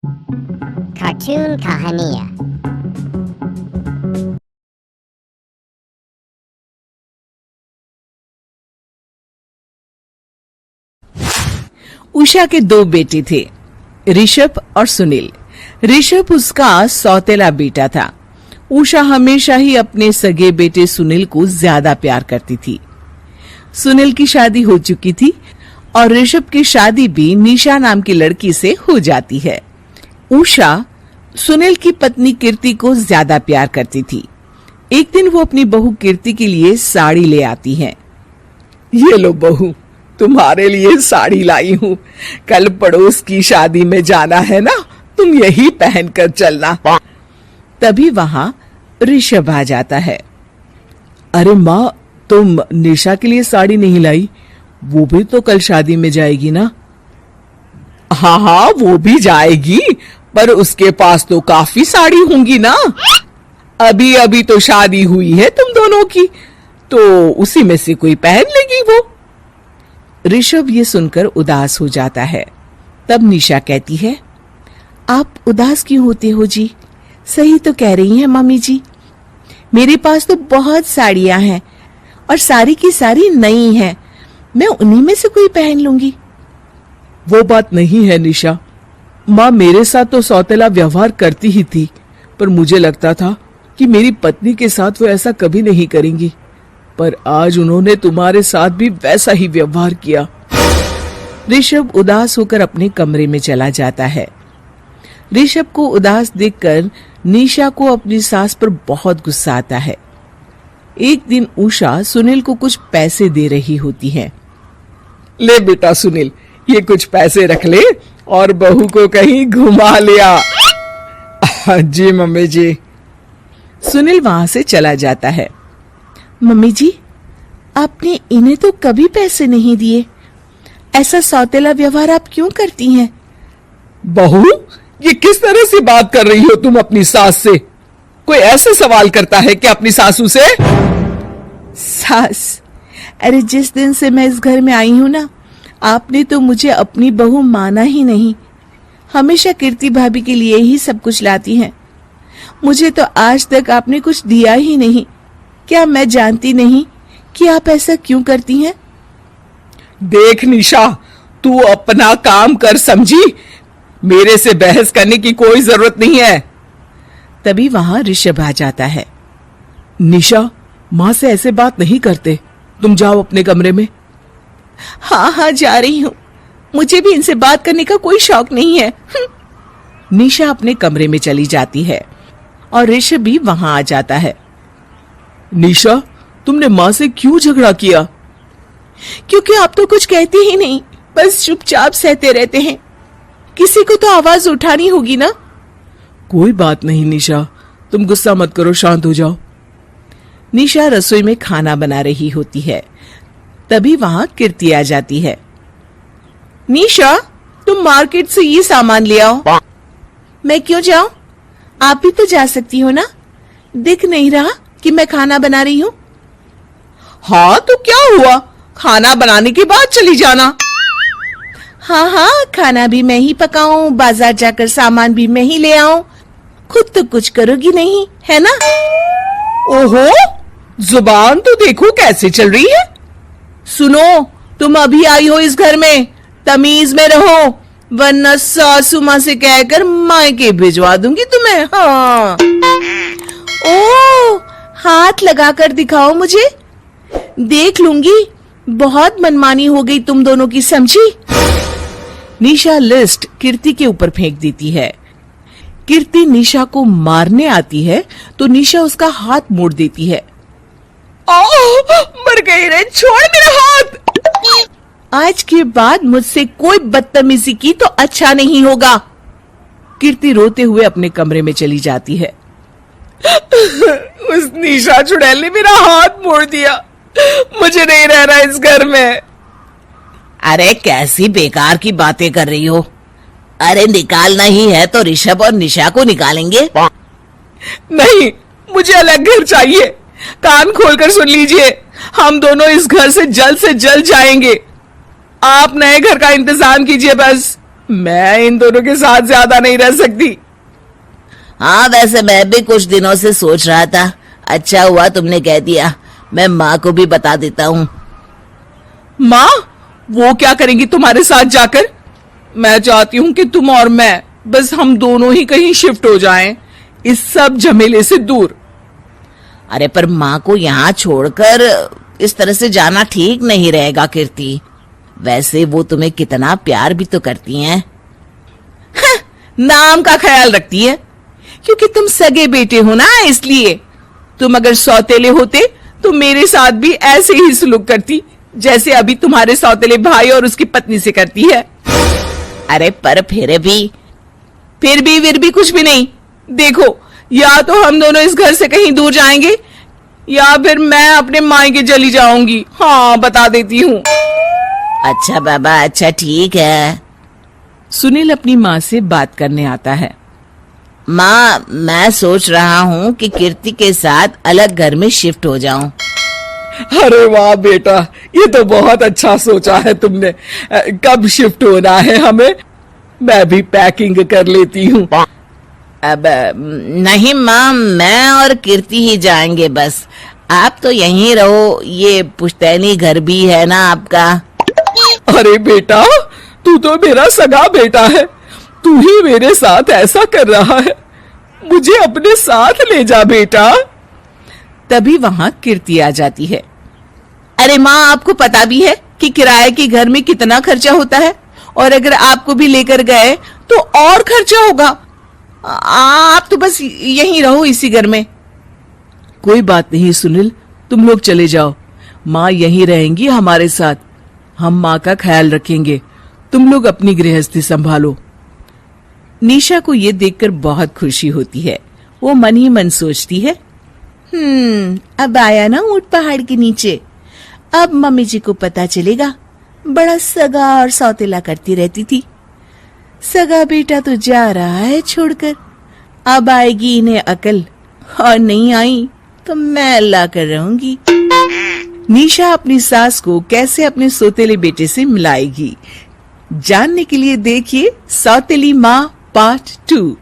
Cartoon कहानियाँ। उषा के दो बेटे थे, ऋषभ और सुनील। ऋषभ उसका सौतेला बेटा था। उषा हमेशा ही अपने सगे बेटे सुनील को ज्यादा प्यार करती थी। सुनील की शादी हो चुकी थी और ऋषभ की शादी भी निशा नाम की लड़की से हो जाती है। उषा सुनील की पत्नी कीर्ति को ज्यादा प्यार करती थी। एक दिन वो अपनी बहू कीर्ति के लिए साड़ी ले आती है। ये लो बहू, तुम्हारे लिए साड़ी लाई हूँ। कल पड़ोस की शादी में जाना है ना, तुम यही पहन कर चलना। तभी वहां ऋषभ आ जाता है। अरे माँ, तुम निशा के लिए साड़ी नहीं लाई? वो भी तो कल शादी में जाएगी ना? हाँ हाँ, वो भी जाएगी, पर उसके पास तो काफी साड़ी होंगी ना। अभी अभी तो शादी हुई है तुम दोनों की, तो उसी में से कोई पहन लेगी वो। ऋषभ ये सुनकर उदास हो जाता है। तब निशा कहती है, आप उदास क्यों होते हो जी? सही तो कह रही हैं मम्मी जी। मेरे पास तो बहुत साड़ियां हैं और सारी की सारी नई हैं। मैं उन्हीं में से कोई पहन लूंगी। वो बात नहीं है निशा। माँ मेरे साथ तो सौतेला व्यवहार करती ही थी, पर मुझे लगता था कि मेरी पत्नी के साथ वो ऐसा कभी नहीं करेंगी, पर आज उन्होंने तुम्हारे साथ भी वैसा ही व्यवहार किया। ऋषभ उदास होकर अपने कमरे में चला जाता है। ऋषभ को उदास देखकर निशा को अपनी सास पर बहुत गुस्सा आता है। एक दिन उषा सुनील को कुछ पैसे दे रही होती है। ले बेटा सुनील, ये कुछ पैसे रख ले और बहू को कहीं घुमा लिया। जी मम्मी जी। सुनील वहां से चला जाता है। मम्मी जी, आपने इन्हें तो कभी पैसे नहीं दिए। ऐसा सौतेला व्यवहार आप क्यों करती हैं? बहू, ये किस तरह से बात कर रही हो तुम अपनी सास से? कोई ऐसे सवाल करता है कि अपनी सासू से? सास? अरे जिस दिन से मैं इस घर में आई हूं ना, आपने तो मुझे अपनी बहू माना ही नहीं। हमेशा कीर्ति भाभी के लिए ही सब कुछ लाती हैं। मुझे तो आज तक आपने कुछ दिया ही नहीं। क्या मैं जानती नहीं कि आप ऐसा क्यों करती हैं? देख निशा, तू अपना काम कर, समझी? मेरे से बहस करने की कोई जरूरत नहीं है। तभी वहां ऋषभ आ जाता है। निशा, माँ से ऐसे बात नहीं करते। तुम जाओ अपने कमरे में। हाँ हाँ, जा रही हूँ। मुझे भी इनसे बात करने का कोई शौक नहीं है। निशा अपने कमरे में चली जाती है और ऋषभ भी वहां आ जाता है। निशा, तुमने माँ से क्यों झगड़ा किया? क्योंकि आप तो कुछ कहते ही नहीं, बस चुपचाप सहते रहते हैं। किसी को तो आवाज उठानी होगी ना। कोई बात नहीं निशा, तुम गुस्सा मत करो, शांत हो जाओ। निशा रसोई में खाना बना रही होती है। तभी वहां कीर्ति आ जाती है। निशा, तुम मार्केट से ये सामान ले आओ। मैं क्यों जाऊं? आप भी तो जा सकती हो ना। दिख नहीं रहा कि मैं खाना बना रही हूँ? हाँ तो क्या हुआ, खाना बनाने के बाद चली जाना। हाँ हाँ, खाना भी मैं ही पकाऊं, बाजार जाकर सामान भी मैं ही ले आऊं। खुद तो कुछ करोगी नहीं, है ना? ओहो, जुबान तो देखो कैसे चल रही है। सुनो, तुम अभी आई हो इस घर में, तमीज में रहो, वरना सासू माँ से कहकर मायके भिजवा दूंगी तुम्हें। हाँ। ओ, हाथ लगाकर दिखाओ मुझे, देख लूंगी। बहुत मनमानी हो गई तुम दोनों की, समझी? निशा लिस्ट कीर्ति के ऊपर फेंक देती है। कीर्ति निशा को मारने आती है तो निशा उसका हाथ मोड़ देती है। मर गई रे, छोड़ मेरा हाथ। आज के बाद मुझसे कोई बदतमीजी की तो अच्छा नहीं होगा। कीर्ति रोते हुए अपने कमरे में चली जाती है। उस निशा चुड़ैल ने मेरा हाथ मोड़ दिया। मुझे नहीं रहना इस घर में। अरे कैसी बेकार की बातें कर रही हो? अरे निकालना ही है तो ऋषभ और निशा को निकालेंगे। नहीं, मुझे अलग घर चाहिए। कान खोलकर सुन लीजिए, हम दोनों इस घर से जल्द जाएंगे। आप नए घर का इंतजाम कीजिए बस। मैं इन दोनों के साथ ज्यादा नहीं रह सकती। हाँ, वैसे मैं भी कुछ दिनों से सोच रहा था। अच्छा हुआ तुमने कह दिया, मैं माँ को भी बता देता हूँ। माँ, वो क्या करेंगी तुम्हारे साथ जाकर? मैं चाहती हूँ कि तुम और मैं, बस हम दोनों ही कहीं शिफ्ट हो जाएं, इस सब झमेले से दूर। अरे पर माँ को यहाँ छोड़कर इस तरह से जाना ठीक नहीं रहेगा कीर्ति। वैसे वो तुम्हें कितना प्यार भी तो करती हैं। नाम का ख्याल रखती है, क्योंकि तुम सगे बेटे हो ना, इसलिए। तुम अगर सौतेले होते तो मेरे साथ भी ऐसे ही सलूक करती जैसे अभी तुम्हारे सौतेले भाई और उसकी पत्नी से करती है। अरे पर फिर भी कुछ भी नहीं। देखो, या तो हम दोनों इस घर से कहीं दूर जाएंगे या फिर मैं अपने मायके चली जाऊंगी। हाँ, बता देती हूँ। अच्छा बाबा, अच्छा ठीक है। सुनील अपनी माँ से बात करने आता है। माँ, मैं सोच रहा हूँ कि कीर्ति के साथ अलग घर में शिफ्ट हो जाऊं। अरे वाह बेटा, ये तो बहुत अच्छा सोचा है तुमने। कब शिफ्ट होना है हमें? मैं भी पैकिंग कर लेती हूँ। अब नहीं माँ, मैं और कीर्ति ही जाएंगे बस। आप तो यहीं रहो, ये पुश्तैनी घर भी है ना आपका। अरे बेटा, तू तो मेरा सगा बेटा है, तू ही मेरे साथ ऐसा कर रहा है, मुझे अपने साथ ले जा बेटा। तभी वहां कीर्ति आ जाती है। अरे माँ, आपको पता भी है कि किराए के घर में कितना खर्चा होता है, और अगर आपको भी लेकर गए तो और खर्चा होगा। आप तो बस यहीं रहो, इसी घर में। कोई बात नहीं सुनील, तुम लोग चले जाओ, माँ यहीं रहेंगी हमारे साथ, हम माँ का ख्याल रखेंगे, तुम लोग अपनी गृहस्थी संभालो। निशा को ये देखकर बहुत खुशी होती है। वो मन ही मन सोचती है, अब आया ना ऊंट पहाड़ के नीचे, अब मम्मी जी को पता चलेगा। बड़ा सगा और सौतेला करती रहती थी। सगा बेटा तो जा रहा है छोड़कर, अब आएगी इन्हें अकल, और नहीं आई तो मैं अल्लाह कर रहूंगी। निशा अपनी सास को कैसे अपने सौतेले बेटे से मिलाएगी, जानने के लिए देखिए सौतेली माँ पार्ट 2।